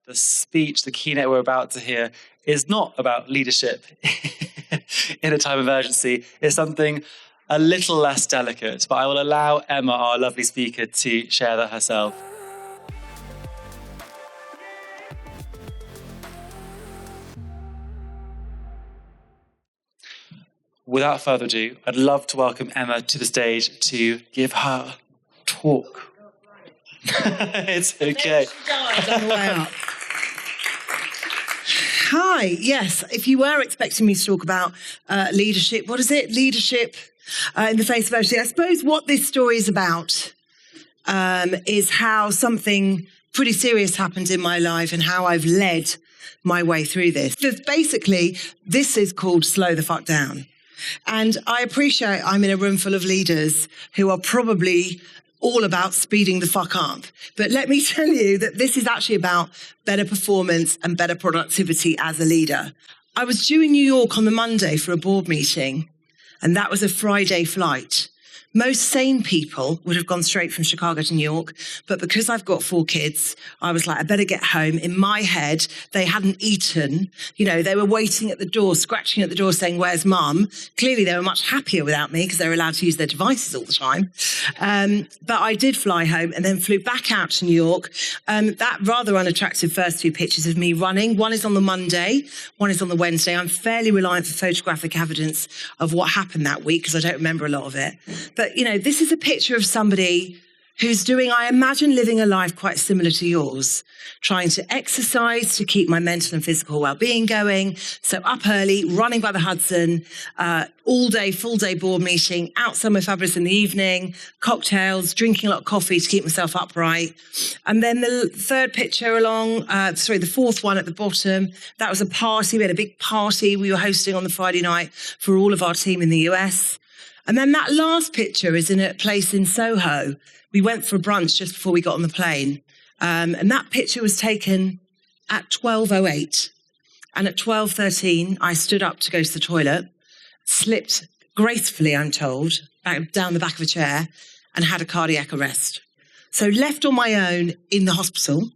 the speech, the keynote we're about to hear, is not about leadership in a time of urgency. It's something a little less delicate, but I will allow Emma, our lovely speaker, to share that herself. Without further ado, I'd love to welcome Emma to the stage to give her talk. It's okay. Hi, yes, if you were expecting me to talk about leadership, what is it? Leadership in the face of urgency. I suppose what this story is about is how something pretty serious happened in my life and how I've led my way through this. Basically, this is called Slow the Fuck Down. And I appreciate I'm in a room full of leaders who are probably all about speeding the fuck up. But let me tell you that this is actually about better performance and better productivity as a leader. I was due in New York on the Monday for a board meeting, and that was a Friday flight. Most sane people would have gone straight from Chicago to New York, but because I've got 4 kids, I was like, I better get home. In my head, they hadn't eaten. You know, they were waiting at the door, scratching at the door saying, where's mum? Clearly, they were much happier without me because they were allowed to use their devices all the time. But I did fly home and then flew back out to New York. That rather unattractive first 2 pictures of me running. One is on the Monday, one is on the Wednesday. I'm fairly reliant for photographic evidence of what happened that week because I don't remember a lot of it. But, you know, this is a picture of somebody who's doing, I imagine, living a life quite similar to yours, trying to exercise to keep my mental and physical well-being going. So up early, running by the Hudson, all day, full day board meeting, out somewhere fabulous in the evening, cocktails, drinking a lot of coffee to keep myself upright. And then the third picture the fourth one at the bottom, that was a party. We had a big party we were hosting on the Friday night for all of our team in the US. And then that last picture is in a place in Soho. We went for brunch just before we got on the plane. And that picture was taken at 12:08. And at 12:13, I stood up to go to the toilet, slipped gracefully, I'm told, back down the back of a chair, and had a cardiac arrest. So left on my own in the hospital,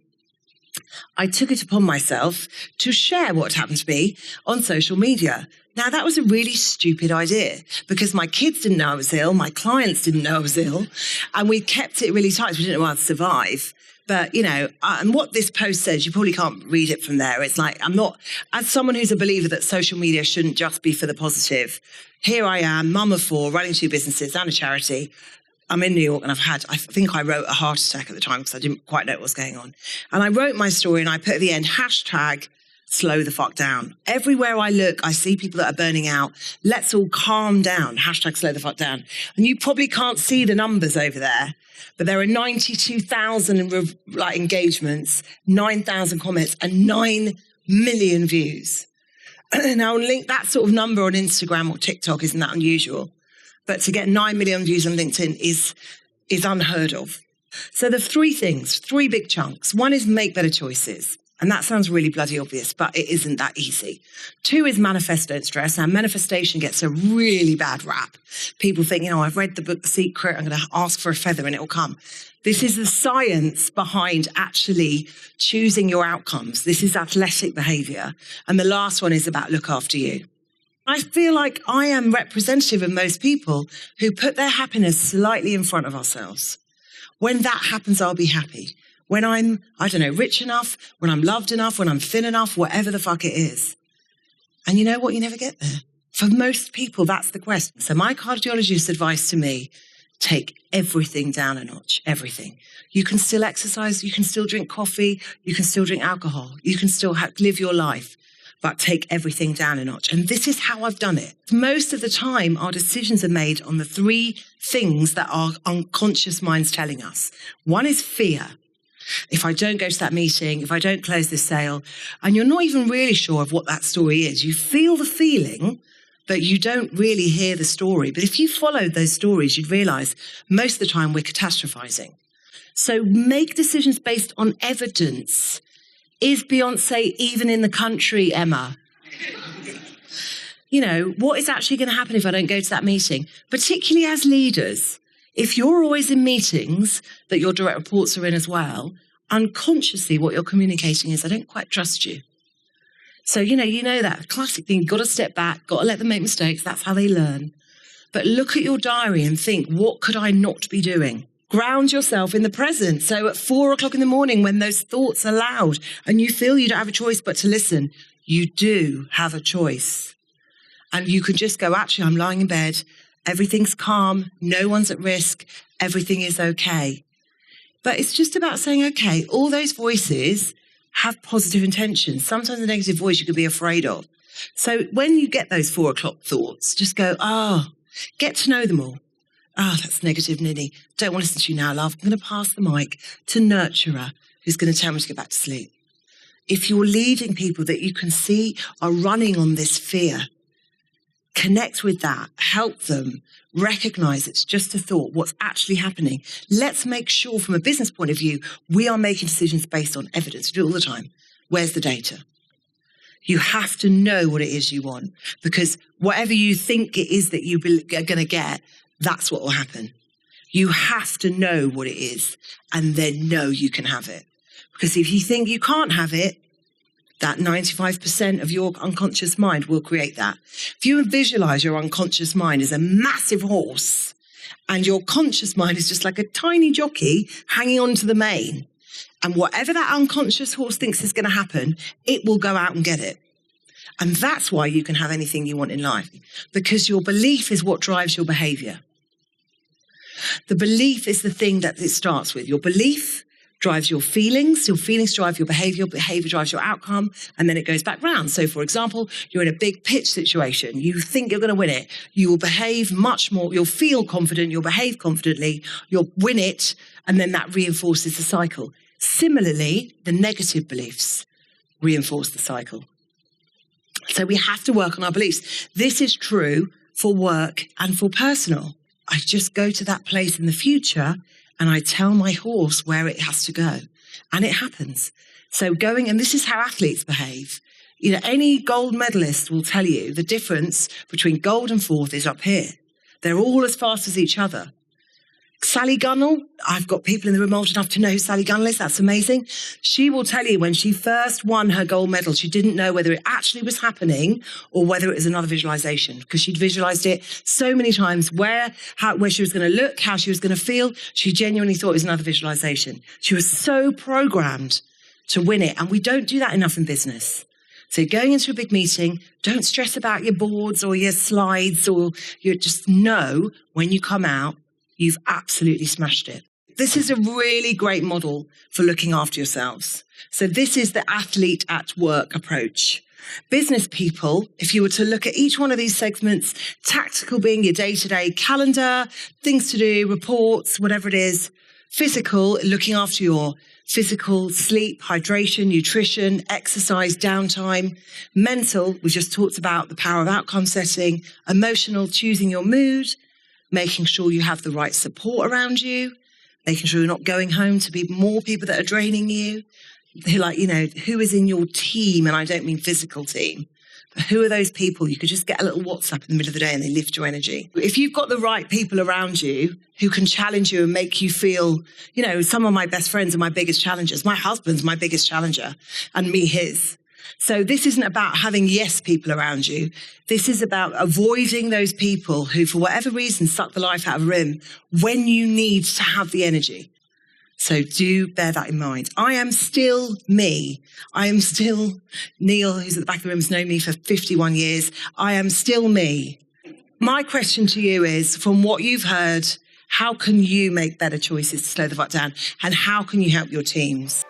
I took it upon myself to share what happened to me on social media. Now, that was a really stupid idea because my kids didn't know I was ill, my clients didn't know I was ill, and we kept it really tight. We didn't know how to survive. But, you know, and what this post says, you probably can't read it from there. It's like, I'm not, as someone who's a believer that social media shouldn't just be for the positive, here I am, mum of 4, running 2 businesses and a charity. I'm in New York and I think I wrote a heart attack at the time because I didn't quite know what was going on. And I wrote my story and I put at the end, #slow the fuck down. Everywhere I look, I see people that are burning out. Let's all calm down, #slow the fuck down. And you probably can't see the numbers over there, but there are 92,000 engagements, 9,000 comments and 9 million views. Now, link that sort of number on Instagram or TikTok isn't that unusual. But to get 9 million views on LinkedIn is unheard of. So there are 3 things, 3 big chunks. 1 is make better choices. And that sounds really bloody obvious, but it isn't that easy. 2 is manifest, don't stress. Now, manifestation gets a really bad rap. People think, you know, I've read the book The Secret, I'm going to ask for a feather and it will come. This is the science behind actually choosing your outcomes. This is athletic behavior. And the last one is about look after you. I feel like I am representative of most people who put their happiness slightly in front of ourselves. When that happens, I'll be happy. When I'm, rich enough, when I'm loved enough, when I'm thin enough, whatever the fuck it is. And you know what? You never get there. For most people, that's the question. So my cardiologist's advice to me, take everything down a notch, everything. You can still exercise, you can still drink coffee, you can still drink alcohol, you can still live your life, but take everything down a notch. And this is how I've done it. Most of the time, our decisions are made on the 3 things that our unconscious mind's telling us. 1 is fear. If I don't go to that meeting, if I don't close this sale, and you're not even really sure of what that story is. You feel the feeling, but you don't really hear the story. But if you followed those stories, you'd realize most of the time we're catastrophizing. So make decisions based on evidence. Is Beyonce even in the country, Emma? You know, what is actually going to happen if I don't go to that meeting? Particularly as leaders, if you're always in meetings that your direct reports are in as well, unconsciously what you're communicating is, I don't quite trust you. So, you know that classic thing, got to step back, got to let them make mistakes. That's how they learn. But look at your diary and think, what could I not be doing? Ground yourself in the present. So at 4 o'clock in the morning, when those thoughts are loud and you feel you don't have a choice but to listen, you do have a choice. And you can just go, actually, I'm lying in bed. Everything's calm. No one's at risk. Everything is okay. But it's just about saying, okay, all those voices have positive intentions. Sometimes the negative voice you could be afraid of. So when you get those 4 o'clock thoughts, just go, get to know them all. That's negative, Ninny. Don't want to listen to you now, love. I'm going to pass the mic to Nurturer, who's going to tell me to get back to sleep. If you're leading people that you can see are running on this fear, connect with that, help them, recognize it's just a thought, what's actually happening. Let's make sure from a business point of view, we are making decisions based on evidence. We do it all the time. Where's the data? You have to know what it is you want, because whatever you think it is that you're going to get, that's what will happen. You have to know what it is and then know you can have it. Because if you think you can't have it, that 95% of your unconscious mind will create that. If you visualize your unconscious mind as a massive horse and your conscious mind is just like a tiny jockey hanging on to the mane, and whatever that unconscious horse thinks is going to happen, it will go out and get it. And that's why you can have anything you want in life, because your belief is what drives your behavior. The belief is the thing that it starts with. Your belief drives your feelings drive your behavior drives your outcome, and then it goes back round. So, for example, you're in a big pitch situation. You think you're going to win it. You will behave much more. You'll feel confident. You'll behave confidently. You'll win it, and then that reinforces the cycle. Similarly, the negative beliefs reinforce the cycle. So we have to work on our beliefs. This is true for work and for personal. I just go to that place in the future and I tell my horse where it has to go. And it happens. So and this is how athletes behave. You know, any gold medalist will tell you the difference between gold and fourth is up here. They're all as fast as each other. Sally Gunnell, I've got people in the room old enough to know who Sally Gunnell is. That's amazing. She will tell you when she first won her gold medal, she didn't know whether it actually was happening or whether it was another visualization, because she'd visualized it so many times where she was going to look, how she was going to feel. She genuinely thought it was another visualization. She was so programmed to win it. And we don't do that enough in business. So going into a big meeting, don't stress about your boards or your slides, or you just know when you come out, you've absolutely smashed it. This is a really great model for looking after yourselves. So this is the athlete at work approach. Business people, if you were to look at each one of these segments, tactical being your day-to-day calendar, things to do, reports, whatever it is. Physical, looking after your physical, sleep, hydration, nutrition, exercise, downtime. Mental, we just talked about the power of outcome setting. Emotional, choosing your mood. Making sure you have the right support around you, making sure you're not going home to be more people that are draining you. They're like, who is in your team? And I don't mean physical team, but who are those people? You could just get a little WhatsApp in the middle of the day and they lift your energy. If you've got the right people around you who can challenge you and make you feel, some of my best friends are my biggest challengers. My husband's my biggest challenger and me his. So this isn't about having yes people around you. This is about avoiding those people who, for whatever reason, suck the life out of a room when you need to have the energy. So do bear that in mind. I am still me. I am still Neil, who's at the back of the room, has known me for 51 years. I am still me. My question to you is, from what you've heard, how can you make better choices to slow the fuck down? And how can you help your teams?